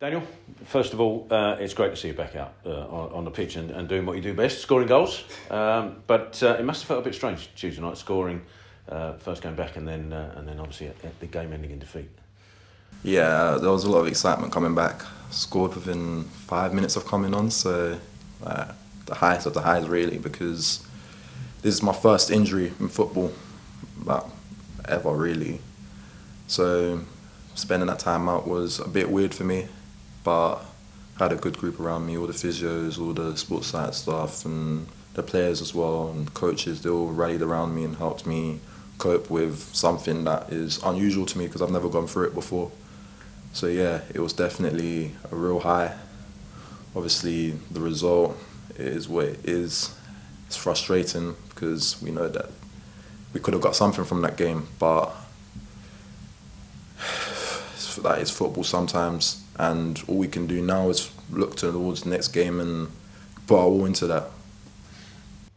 Daniel, first of all, it's great to see you back out on the pitch and doing what you do best, scoring goals. But it must have felt a bit strange Tuesday night, scoring first game back and then obviously the game ending in defeat. Yeah, there was a lot of excitement coming back. Scored within 5 minutes of coming on, so the highest of the highs really, because this is my first injury in football, ever really. So spending that time out was a bit weird for me, but I had a good group around me, all the physios, all the sports science staff and the players as well, and coaches. They all rallied around me and helped me cope with something that is unusual to me because I've never gone through it before. So yeah, it was definitely a real high. Obviously the result is what it is. It's frustrating because we know that we could have got something from that game, but that is football sometimes, and all we can do now is look towards the next game and put our all into that.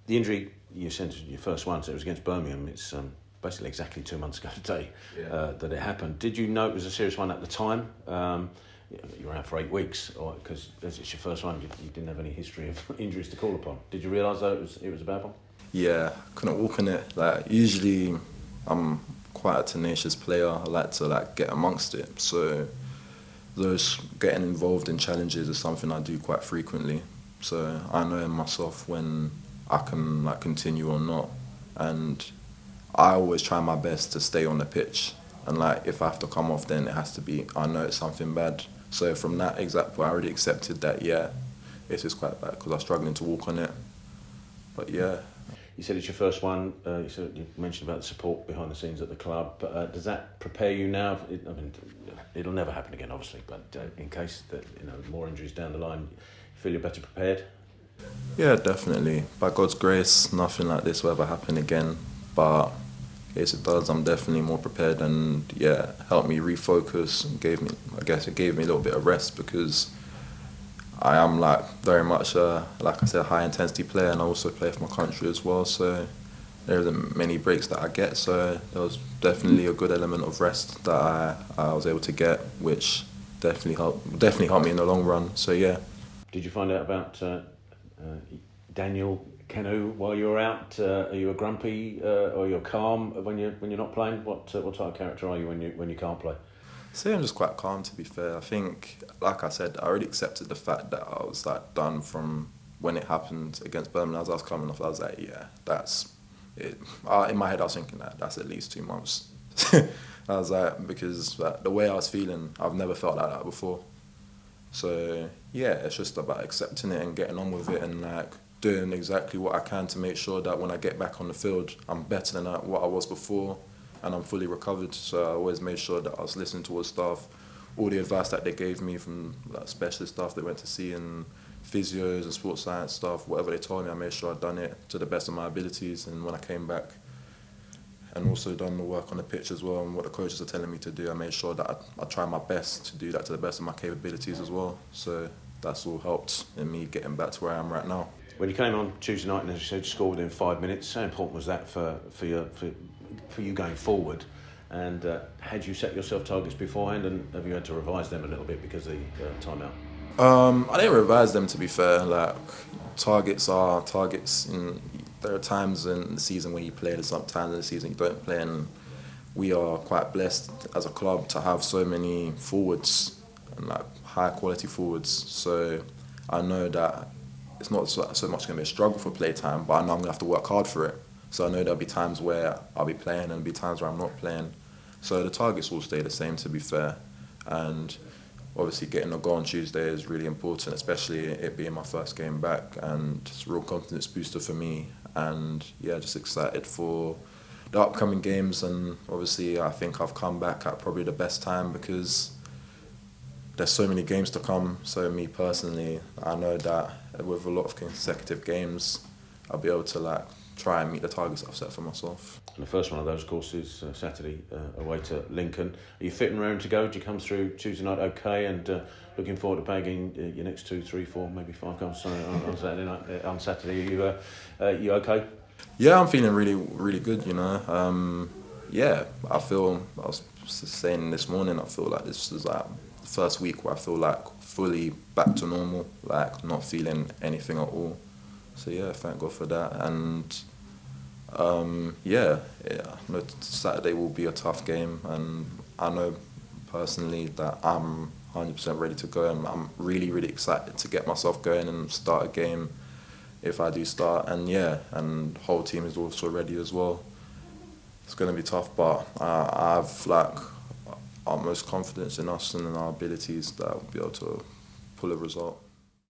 The injury you sent your first one, so it was against Birmingham. It's basically exactly 2 months ago today that it happened. Did you know it was a serious one at the time? You were out for 8 weeks, because as it's your first one, you didn't have any history of injuries to call upon. Did you realise though it was a bad one? Yeah, couldn't walk in it. Usually I'm quite a tenacious player. I like to get amongst it. So those getting involved in challenges is something I do quite frequently. So I know in myself when I can continue or not. And I always try my best to stay on the pitch. And if I have to come off, then it has to be, I know it's something bad. So from that exact point, I already accepted that, yeah, this is quite bad because I'm struggling to walk on it. But yeah. You said it's your first one. You mentioned about the support behind the scenes at the club. Does that prepare you now? It'll never happen again, obviously. But in case that more injuries down the line, you feel you're better prepared? Yeah, definitely. By God's grace, nothing like this will ever happen again. But in case it does, I'm definitely more prepared, and yeah, helped me refocus. It gave me a little bit of rest because I am very much like I said, high intensity player, and I also play for my country as well. So there isn't many breaks that I get. So there was definitely a good element of rest that I was able to get, which definitely helped me in the long run. So yeah. Did you find out about Daniel Kanu while you were out? Are you a grumpy or you're calm when you're not playing? What type of character are you when you can't play? So I'm just quite calm, to be fair. I think, like I said, I already accepted the fact that I was done from when it happened against Birmingham. As I was coming off, I was like, yeah, that's it. In my head, I was thinking that's at least 2 months. I was like, because the way I was feeling, I've never felt like that before. So yeah, it's just about accepting it and getting on with it, and doing exactly what I can to make sure that when I get back on the field, I'm better than what I was before. And I'm fully recovered, so I always made sure that I was listening to all the staff, all the advice that they gave me from specialist staff they went to see, and physios and sports science staff, whatever they told me, I made sure I'd done it to the best of my abilities. And when I came back, and also done the work on the pitch as well, and what the coaches are telling me to do, I made sure that I try my best to do that to the best of my capabilities as well. So that's all helped in me getting back to where I am right now. When you came on Tuesday night and as you said, you scored within 5 minutes, how important was that for you going forward? And had you set yourself targets beforehand, and have you had to revise them a little bit because of the timeout? I didn't revise them, to be fair. Targets are targets. There are times in the season when you play, there's some times in the season you don't play, and we are quite blessed as a club to have so many forwards and high quality forwards. So I know that it's not so much going to be a struggle for playtime, but I know I'm going to have to work hard for it. So I know there'll be times where I'll be playing and there'll be times where I'm not playing. So the targets will stay the same, to be fair. And obviously getting a goal on Tuesday is really important, especially it being my first game back, and it's a real confidence booster for me. And yeah, just excited for the upcoming games. And obviously I think I've come back at probably the best time because there's so many games to come. So me personally, I know that with a lot of consecutive games, I'll be able to try and meet the targets I've set for myself. And the first one of those, of course, is Saturday away to Lincoln. Are you fit and raring to go? Do you come through Tuesday night okay? And looking forward to bagging your next 2, 3, 4, maybe 5 goals on Saturday night. On Saturday, are you okay? Yeah, I'm feeling really, really good. Yeah, I was saying this morning, I feel like this is the first week where I feel like fully back to normal, like not feeling anything at all. So yeah, thank God for that. And no, Saturday will be a tough game, and I know personally that I'm 100% ready to go, and I'm really, really excited to get myself going and start a game if I do start. And yeah, and the whole team is also ready as well. It's going to be tough, but I have like utmost confidence in us and in our abilities that we'll be able to pull a result.